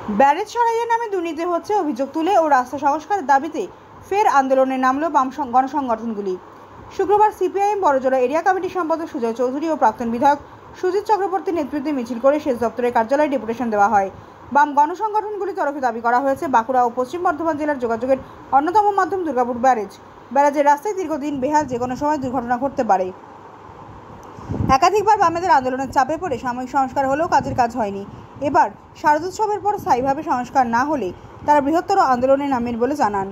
Barrage সরাইয়ের নামে দুর্নীতি হচ্ছে অভিযোগ তুলে ও রাস্তা সংস্কারের দাবিতে ফের আন্দোলনে নামল বাম গণসংগঠনগুলি। শুক্রবার সিপিআইএম বড়জোড়া এরিয়া কমিটির সম্পাদক সুজয় চৌধুরী ও প্রাক্তন বিধায়ক সুজিত চক্রবর্তীর নেতৃত্বে মিছিল করে সেচ দপ্তরের কার্যালয়ে ডেপুটেশন দেওয়া হয়। বাম গণসংগঠনগুলির তরফে দাবি করা হয়েছে, বাঁকুড়া ও পশ্চিম বর্ধমান জেলার যোগাযোগের অন্যতম মাধ্যম দুর্গাপুর ব্যারেজের রাস্তায় দীর্ঘদিন বেহাল, যে কোনো সময় দুর্ঘটনা ঘটতে পারে। একাধিকবার বামেদের আন্দোলনের চাপে পড়ে সাময়িক সংস্কার হলেও কাজের কাজ হয়নি। এবার শারদোৎসবের পর স্থায়ীভাবে সংস্কার না হলে তারা বৃহত্তর আন্দোলনে নামেন বলে জানান।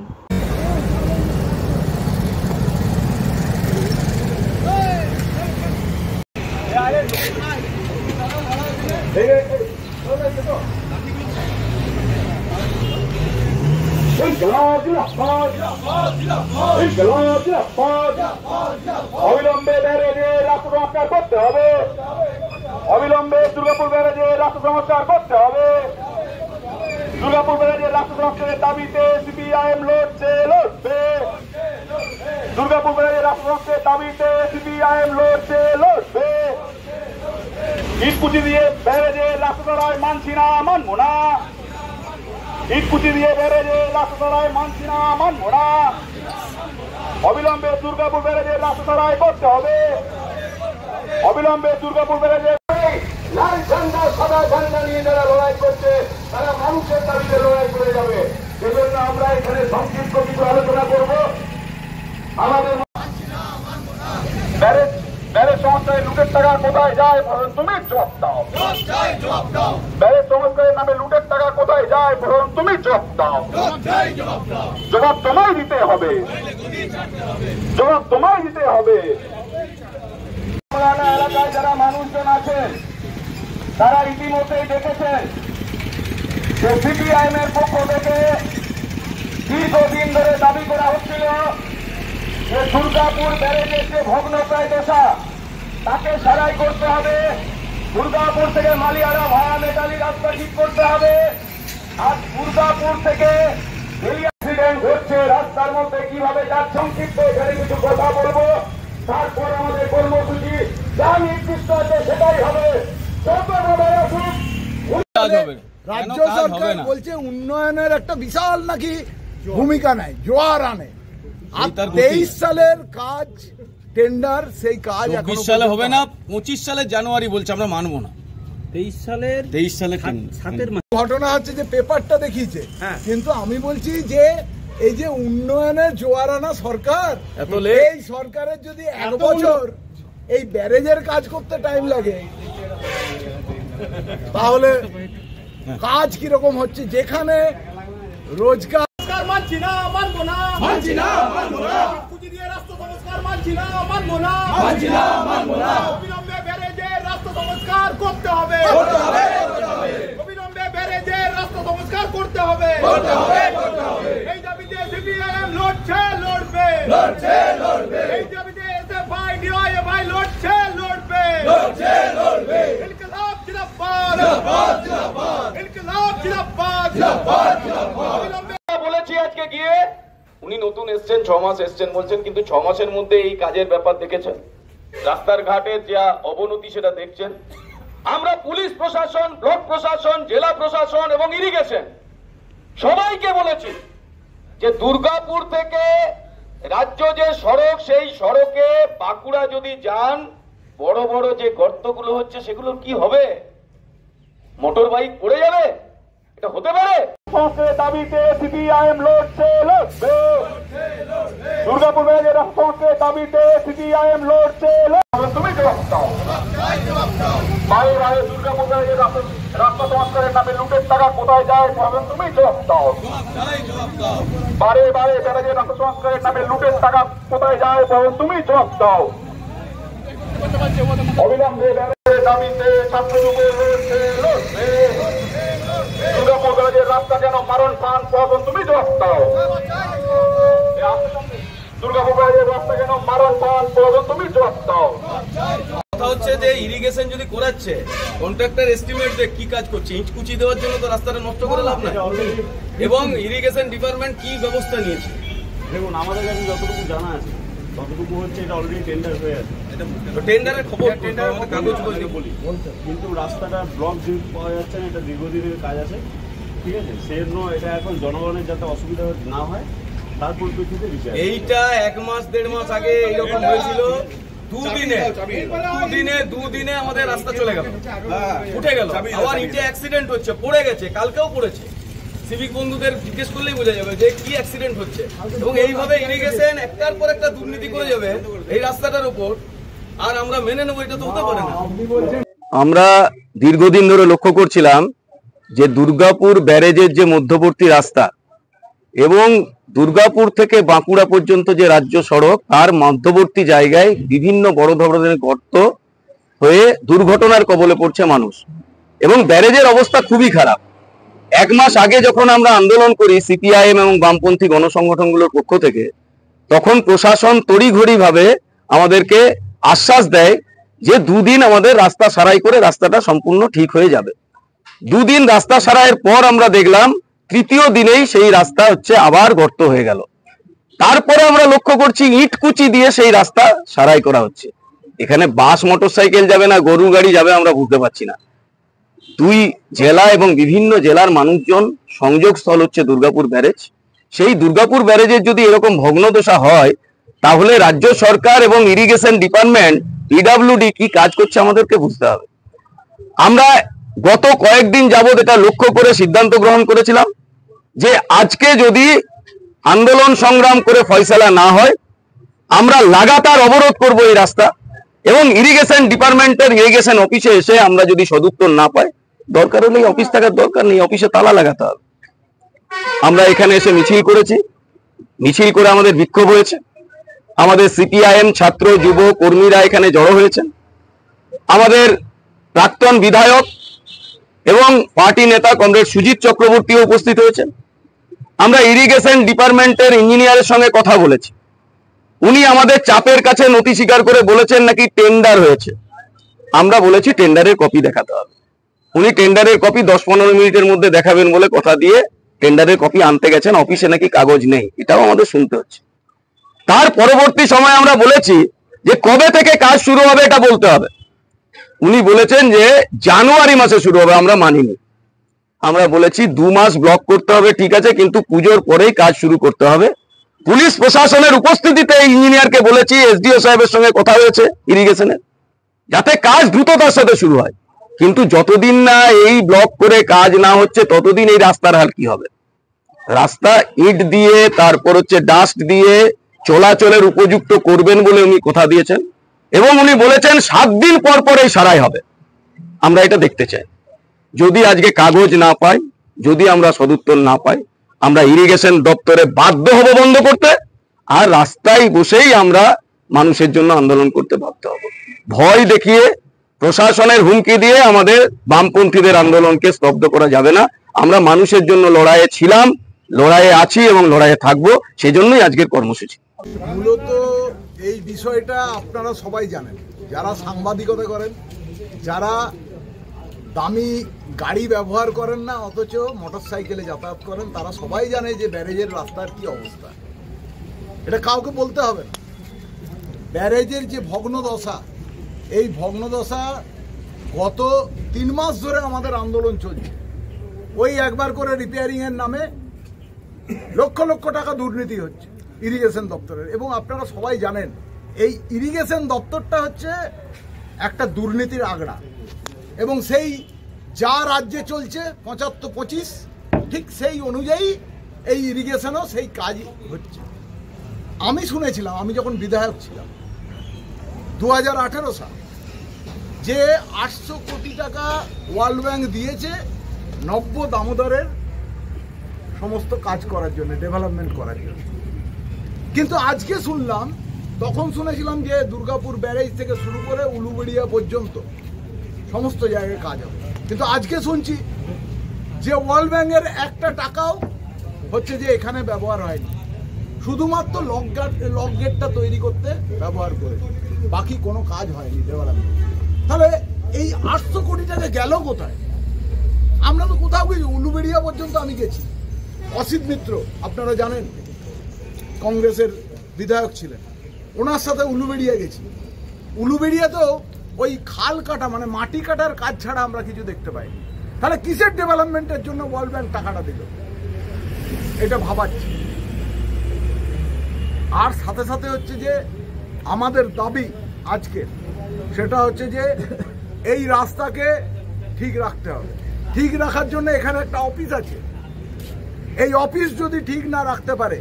অবিলম্বে ব্যারেজে রাস্তা সংস্কার করতে হবে, অবিলম্বে দুর্গাপুর ব্যারেজে রাস্তা সংস্কার করতে হবে। দুর্গাপুর ব্যারেজের রাস্তা সংস্কারের দাবিতে সিপিআইএম লড়ছে, লড়বে। দুর্গাপুর ব্যারেজের রাস্তা সংস্কারের দাবিতে সিপিআইএম লড়ছে, লড়বে। ইটকুচি দিয়ে ব্যারেজের রাস্তা চড়ায় মানছি না, মানবো না। ইটকুচি দিয়ে ব্যারেজের রাস্তা চড়ায় মানছি না, মানবো না। অবিলম্বে দুর্গাপুর ব্যারেজের রাস্তা চড়াই করতে হবে, অবিলম্বে দুর্গাপুর ব্যারেজের লাল ঝান্ডা সাদা ঝান্ডা নিয়ে যারা লড়াই করছে তারা মানুষের দাবিতে লড়াই করে যাবে। সেজন্য আমরা এখানে সংক্ষিপ্ত কিছু আলোচনা করব। আমাদের ব্যারেজ সংস্কারের লুটের টাকা কোথায় যায় তুমি জবাব দাও। ব্যারেজ সংস্কারের নামে লুটের টাকা কোথায় যায় তুমি জবাব দাও। জবাব তোমায় দিতে হবে, জবাব তোমায় দিতে হবে। এলাকায় যারা মানুষজন আছেন তারা ইতিমধ্যেই দেখেছেন যে সিপিআইএম এর পক্ষ থেকে দীর্ঘদিন ধরে দাবি করা হচ্ছিল যে দুর্গাপুর ব্যারেজের যে ভগ্নপ্রায় দশা তাকে সারাই করতে হবে। দুর্গাপুর থেকে মালিয়ারা ভায়া মেটালি রাস্তা ঠিক করতে হবে। আর দুর্গাপুর থেকে অ্যাক্সিডেন্ট ঘটছে, রাস্তার মধ্যে কিভাবে যার সংক্ষিপ্ত এখানে কিছু কথা বলবো। তারপর আমাদের কর্মসূচি যা নির্দিষ্ট আছে সেটাই হবে। রাজ্য সরকার বলছে উন্নয়নের একটা বিশাল নাকি ভূমিকা নেয়, জোয়ার আনে। আর 23 সালের কাজ টেন্ডার, সেই কাজ 24 সালে হবে না, 25 সালের জানুয়ারি বলছে, আমরা মানবো না। 23 সালে ঘটনা হচ্ছে যে পেপারটা দেখিয়েছে, কিন্তু আমি বলছি যে এই যে উন্নয়নের জোয়ার আনা সরকার, এই সরকারের যদি 1 বছর এই ব্যারেজের কাজ করতে টাইম লাগে তাহলে কাজ কিরকম হচ্ছে? যেখানে রোজগার মানছি না, মানবো না, মানছি না, মানবো না। কুচি দিয়ে রাস্তা সংস্কার মানছি না, মানবো না, মানছি না, মানবো না। অবিলম্বে ব্যারেজের রাস্তা সংস্কার করতে হবে, করতে হবে, করতে হবে। অবিলম্বে ব্যারেজের রাস্তা সংস্কার করতে হবে, করতে হবে, করতে হবে। এই দাবিতে সিপিআইএম লড়ছে, লড়বে, লড়ছে, লড়বে। এই দাবিতে এসএফআই ডিওয়াইএফআই লড়ছে, লড়বে, লড়ছে, লড়বে। ইনকিলাব জিন্দাবাদ, জিন্দাবাদ, জিন্দাবাদ। ইনকিলাব জিন্দাবাদ, জিন্দাবাদ, জিন্দাবাদ। অবিলম্বে বলেছি আজকে গিয়ে, উনি নতুন এসছেন, 6 মাস এসছেন বলছেন, কিন্তু 6 মাসের মধ্যে এই কাজের ব্যাপার দেখেছেন, রাস্তার ঘাটের যা অবনতি সেটা দেখছেন। আমরা পুলিশ প্রশাসন, ব্লক প্রশাসন, জেলা প্রশাসন এবং ইরিগেশন সবাইকে বলেছি যে দুর্গাপুর থেকে রাজ্য যে সড়ক, সেই সড়কে বাঁকুড়া যদি যান, বড় বড় যে গর্তগুলো হচ্ছে সেগুলোর কি হবে? মোটর বাইক পড়ে যাবে, এটা হতে পারে। দাবিতে সিপিআইএম লড়ছে, লড়বে। দুর্গাপুর ব্যারেজের রাস্তার দাবিতে সিপিআইএম লড়ছে, লড়বে। তুমি জবাব দাও। বারে বারে দুর্গাপুর ব্যারেজের রাস্তা সংস্কারের নামে লুটের টাকা কোথায় যায় তুমি জবাব দাও। বারে বারে ব্যারেজের রাস্তা সংস্কারের নামে লুটের টাকা কোথায় যায় তুমি জবাব দাও। অবিলম্বে ব্যারেজের দাবিতে ছাত্র যুব লড়ছে, লড়বে। দুর্গাপুর ব্যারেজের রাস্তা কেন মারণ প্রাণ তুমি জবাব দাও। দুর্গাপুর ব্যারেজের রাস্তা কেন মারণ প্রাণ তুমি জবাব দাও। কথা হচ্ছে যে ইরিগেশন যদি করাচ্ছে, কন্ট্রাক্টর এস্টিমেট দেখ কি কাজ করছে, ইট কুচি দেওয়ার জন্য তো রাস্তাটা নষ্ট করে লাভ নাই। এবং ইরিগেশন ডিপার্টমেন্ট কি ব্যবস্থা নিয়েছে? দেখুন, আমাদের কাছে যতটুকু জানা আছে ততটুকু হচ্ছে এটা অলরেডি টেন্ডার হয়ে আছে। টেন্ডারের খবর, টেন্ডারের কাগজ বলি, কিন্তু রাস্তাটা ব্লক যেহেতু পাওয়া যাচ্ছে না, এটা দীর্ঘদিনের কাজ আছে। ঠিক আছে, সেজন্য এটা এখন জনগণের যাতে অসুবিধা না হয় তার পরিপ্রেক্ষিতে রিপেয়ার। এইটা 1 মাস 1.5 মাস আগে এইরকম হয়েছিল। দুদিনে আমাদের রাস্তা চলে গেল, উঠে গেল। আবার ইটে অ্যাক্সিডেন্ট হচ্ছে, পড়ে গেছে, কালকেও পড়েছে। সিভিক বন্ধুদের জিজ্ঞেস করলেই বোঝা যাবে যে কি অ্যাক্সিডেন্ট হচ্ছে। এবং এইভাবে ইরিগেশন একটার পর একটা দুর্নীতি করে যাবে এই রাস্তাটার উপর, আর আমরা মেনে নেবো? এটা তো হতে পারে না। আমরা দীর্ঘদিন ধরে লক্ষ্য করছিলাম যে দুর্গাপুর ব্যারেজের যে মধ্যবর্তী রাস্তা এবং দুর্গাপুর থেকে বাঁকুড়া পর্যন্ত যে রাজ্য সড়ক, তার মধ্যবর্তী জায়গায় বিভিন্ন বড় ধরনের গর্ত হয়ে দুর্ঘটনার কবলে পড়ছে মানুষ, এবং ব্যারেজের অবস্থা খুবই খারাপ। 1 মাস আগে যখন আমরা আন্দোলন করি সিপিআইএম এবং বামপন্থী গণসংগঠনগুলোর পক্ষ থেকে, তখন প্রশাসন তড়িঘড়ি ভাবে আমাদেরকে আশ্বাস দেয় যে 2 দিন আমাদের রাস্তা সারাই করে রাস্তাটা সম্পূর্ণ ঠিক হয়ে যাবে। 2 দিন রাস্তা সারাইয়ের পর আমরা দেখলাম 3য় দিনেই সেই রাস্তা আবার গর্ত হয়ে গেল। তারপরে আমরা লক্ষ্য করছি ইটকুচি দিয়ে সেই রাস্তা সারাই করা হচ্ছে। এখানে বাস মোটরসাইকেল যাবে না গরু গাড়ি যাবে আমরা বুঝতে পারছি না। 2 জেলা এবং বিভিন্ন জেলার মানুষজন সংযোগস্থল হচ্ছে দুর্গাপুর ব্যারেজ। সেই দুর্গাপুর ব্যারেজের যদি এরকম ভগ্নদশা হয়, তাহলে রাজ্য সরকার এবং ইরিগেশন ডিপার্টমেন্ট পিডব্লিউডি কি কাজ করছে আমাদেরকে বুঝতে হবে। আমরা গত কয়েকদিন যাবৎ এটা লক্ষ্য করে সিদ্ধান্ত গ্রহণ করেছিলাম যে আজকে যদি আন্দোলন সংগ্রাম করে ফয়সালা না হয়, আমরা লাগাতার অবরোধ করব এই রাস্তা, এবং ইরিগেশন ডিপার্টমেন্টের ইরিগেশন অফিসে এসে আমরা যদি সদুত্তর না পাই, দরকার হলে অফিস থাকার দরকার নেই, অফিসে তালা লাগাতে হবে। আমরা এখানে এসে মিছিল করেছি, মিছিল করে আমাদের বিক্ষোভ হয়েছে। আমাদের সিপিআইএম ছাত্র যুব কর্মীরা এখানে জড়ো হয়েছেন। আমাদের প্রাক্তন বিধায়ক এবং পার্টি নেতা কমরেড সুজিত চক্রবর্তীও উপস্থিত হয়েছেন। আমরা ইরিগেশন ডিপার্টমেন্টের ইঞ্জিনিয়ারের সঙ্গে কথা বলেছি। উনি আমাদের চাপের কাছে নথি স্বীকার করে বলেছেন নাকি টেন্ডার হয়েছে। আমরা বলেছি টেন্ডারের কপি দেখাতে হবে। উনি টেন্ডারের কপি 10-15 মিনিটের মধ্যে দেখাবেন বলে কথা দিয়ে টেন্ডারের কপি আনতে গেছেন, অফিসে নাকি কাগজ নেই, এটাও আমাদের শুনতে হচ্ছে। তার পরবর্তী সময় আমরা বলেছি যে কবে থেকে কাজ শুরু হবে এটা বলতে হবে। উনি বলেছেন যে জানুয়ারি মাসে শুরু হবে, আমরা মানিনি। আমরা বলেছি 2 মাস ব্লক করতে হবে, ঠিক আছে, কিন্তু পুজোর পরেই কাজ শুরু করতে হবে। পুলিশ প্রশাসনের উপস্থিতিতে ইঞ্জিনিয়ারকে বলেছি, এসডিও সাহেবের সঙ্গে কথা হয়েছে ইরিগেশনের, যাতে কাজ দ্রুততার সাথে শুরু হয়। কিন্তু যতদিন না এই ব্লক করে কাজ না হচ্ছে, ততদিন এই রাস্তার হাল কি হবে? রাস্তা ইট দিয়ে, তারপর ডাস্ট দিয়ে চলাচলের উপযুক্ত করবেন বলে উনি কথা দিয়েছেন, এবং উনি বলেছেন 7 দিন পর পর এই সারাই হবে। আমরা এটা দেখতে চাই। যদি আজকে কাগজ না পাই, যদি আমরা সদুত্তর না পাই, আমরা ইরিগেশন দপ্তরে বাধ্য হব বন্ধ করতে, আর রাস্তায় বসেই আমরা মানুষের জন্য আন্দোলন করতে বাধ্য হব। ভয় দেখিয়ে, প্রশাসনের হুমকি দিয়ে আমাদের বামপন্থীদের আন্দোলনকে স্তব্ধ করা যাবে না। আমরা মানুষের জন্য লড়াইয়ে ছিলাম, লড়াইয়ে আছি এবং লড়াইয়ে থাকবো, সেজন্যই আজকের কর্মসূচি। মূলত এই বিষয়টা আপনারা সবাই জানেন, যারা সাংবাদিকতা করেন, যারা দামি গাড়ি ব্যবহার করেন না অথচ মোটরসাইকেলে যাতায়াত করেন, তারা সবাই জানে যে ব্যারেজের রাস্তার কি অবস্থা। এটা কাউকে বলতে হবে না। ব্যারেজের যে ভগ্নদশা, এই ভগ্নদশা গত 3 মাস ধরে আমাদের আন্দোলন চলছে। ওই একবার করে রিপেয়ারিংয়ের নামে লক্ষ লক্ষ টাকা দুর্নীতি হচ্ছে ইরিগেশন দপ্তরের। এবং আপনারা সবাই জানেন এই ইরিগেশন দপ্তরটা হচ্ছে একটা দুর্নীতির আগড়া, এবং সেই যা রাজ্যে চলছে 75-25, ঠিক সেই অনুযায়ী এই ইরিগেশনও সেই কাজ হচ্ছে। আমি শুনেছিলাম, আমি যখন বিধায়ক ছিলাম 2018 সাল, যে 800 কোটি টাকা ওয়ার্ল্ড ব্যাংক দিয়েছে নব্য দামোদরের সমস্ত কাজ করার জন্য, ডেভেলপমেন্ট করার জন্য। কিন্তু আজকে শুনলাম, তখন শুনেছিলাম যে দুর্গাপুর ব্যারেজ থেকে শুরু করে উলুবেড়িয়া পর্যন্ত সমস্ত জায়গায় কাজ হবে। কিন্তু আজকে শুনছি যে ওয়ার্ল্ড ব্যাংকের একটা টাকাও হচ্ছে যে এখানে ব্যবহার হয়নি, শুধুমাত্র লক গেটটা তৈরি করতে ব্যবহার করে, বাকি কোনো কাজ হয়নি ডেভেলপমেন্ট। তাহলে এই 800 কোটি টাকা গেল কোথায়? আমরা তো কোথাও গেছি, উলুবেড়িয়া পর্যন্ত আমি গেছি। অসিত মিত্র আপনারা জানেন, কংগ্রেসের বিধায়ক ছিলেন, ওনার সাথে উলুবেড়িয়া গেছি। উলুবেড়িয়া তো ওই খাল কাটা, মানে মাটি কাটার কাজ ছাড়া আমরা কিছু দেখতে পাইনি। তাহলে কিসের ডেভেলপমেন্টের জন্য ওয়ার্ল্ড ব্যাংক টাকাটা দিল, এটা ভাবাচ্ছি। আর সাথে সাথে হচ্ছে যে আমাদের দাবি আজকে সেটা হচ্ছে যে এই রাস্তাকে ঠিক রাখতে হবে। ঠিক রাখার জন্য এখানে একটা অফিস আছে, এই অফিস যদি ঠিক না রাখতে পারে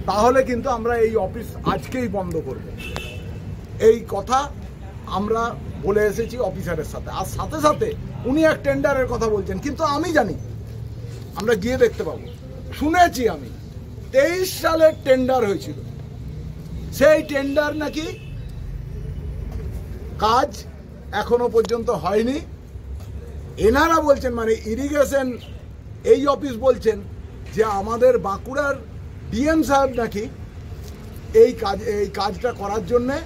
তাহলে কিন্তু আমরা এই অফিস আজকেই বন্ধ করব, এই কথা আমরা বলে এসেছি অফিসারের সাথে। আর সাথে সাথে উনি এক টেন্ডারের কথা বলছেন, কিন্তু আমি জানি, আমরা গিয়ে দেখতে পাবো, শুনেছি আমি 23 সালের টেন্ডার হয়েছিল, সেই টেন্ডার নাকি কাজ এখনো পর্যন্ত হয়নি। এনারা বলছেন, মানে ইরিগেশন এই অফিস বলছেন যে আমাদের বাঁকুড়ার ডিএম সাহেব নাকি এই কাজটা করার জন্যে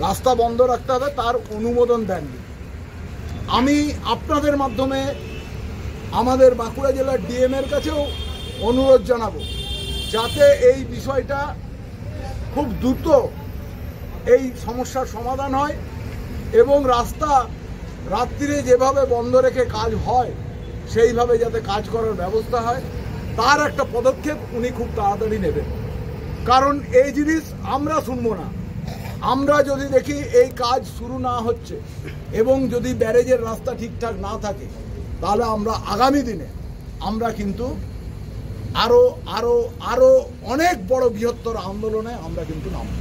রাস্তা বন্ধ রাখতে হবে তার অনুমোদন দেননি। আমি আপনাদের মাধ্যমে আমাদের বাঁকুড়া জেলার ডিএম এর কাছেও অনুরোধ জানাবো যাতে এই বিষয়টা খুব দ্রুত এই সমস্যার সমাধান হয় এবং রাস্তা রাত্রিরে যেভাবে বন্ধ রেখে কাজ হয় সেইভাবে যাতে কাজ করার ব্যবস্থা হয়, তার একটা পদক্ষেপ উনি খুব তাড়াতাড়ি নেবেন। কারণ এই জিনিস আমরা শুনবো না। আমরা যদি দেখি এই কাজ শুরু না হচ্ছে এবং যদি ব্যারেজের রাস্তা ঠিকঠাক না থাকে তাহলে আমরা আগামী দিনে আমরা কিন্তু আরো অনেক বড় বৃহত্তর আন্দোলনে আমরা কিন্তু নামব।